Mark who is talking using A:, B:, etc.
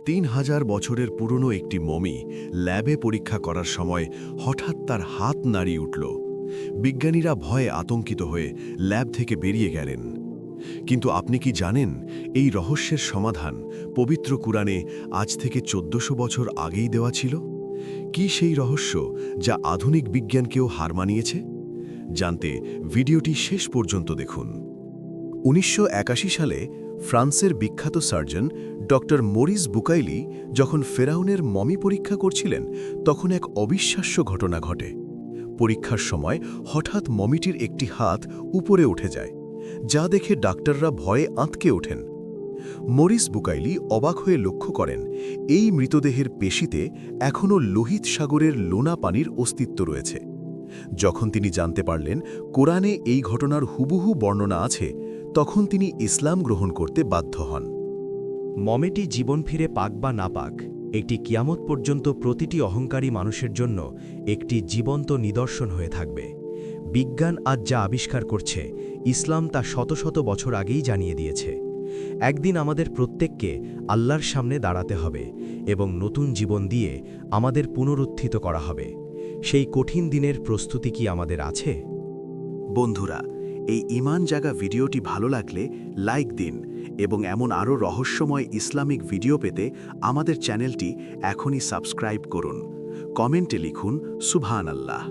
A: ৩,০০০ বছরের পুরনো একটি মমি ল্যাবে পরীক্ষা করার সময় হঠাৎ তার হাত নাড়িয়ে উঠল। বিজ্ঞানীরা ভয়ে আতঙ্কিত হয়ে ল্যাব থেকে বেরিয়ে গেলেন। কিন্তু আপনি কি জানেন, এই রহস্যের সমাধান পবিত্র কুরআনে আজ থেকে ১৪০০ বছর আগেই দেওয়া ছিল? কি সেই রহস্য যা আধুনিক বিজ্ঞানকেও হার মানিয়েছে? জানতে ভিডিওটি শেষ পর্যন্ত দেখুন। ১৯৮১ সালে ফ্রান্সের বিখ্যাত সার্জন ডক্টর মরিস বুকাইলি যখন ফেরাউনের মমি পরীক্ষা করছিলেন, তখন এক অবিশ্বাস্য ঘটনা ঘটে। পরীক্ষার সময় হঠাৎ মমিটির একটি হাত উপরে উঠে যায়, যা দেখে ডাক্তাররা ভয়ে আঁতকে ওঠেন। মরিস বুকাইলি অবাক হয়ে লক্ষ্য করেন, এই মৃতদেহের পেশিতে এখনও লোহিত সাগরের লোনা পানির অস্তিত্ব রয়েছে। যখন তিনি জানতে পারলেন কোরআনে এই ঘটনার হুবহু বর্ণনা আছে, তখন তিনি ইসলাম গ্রহণ করতে বাধ্য হন।
B: মমিটি জীবন ফিরে পাক বা না পাক, একটি কিয়ামত পর্যন্ত প্রতিটি অহংকারী মানুষের জন্য একটি জীবন্ত নিদর্শন হয়ে থাকবে। বিজ্ঞান আজ যা আবিষ্কার করছে, ইসলাম তা শত শত বছর আগেই জানিয়ে দিয়েছে। একদিন আমাদের প্রত্যেককে আল্লাহর সামনে দাঁড়াতে হবে এবং নতুন জীবন দিয়ে আমাদের পুনরুত্থিত করা হবে। সেই কঠিন দিনের প্রস্তুতি কি আমাদের আছে?
C: বন্ধুরা, এই ঈমান জাগা ভিডিওটি ভালো লাগলে লাইক দিন এবং এমন আরও রহস্যময় ইসলামিক ভিডিও পেতে আমাদের চ্যানেলটি এখনই সাবস্ক্রাইব করুন। কমেন্টে লিখুন সুবহানাল্লাহ।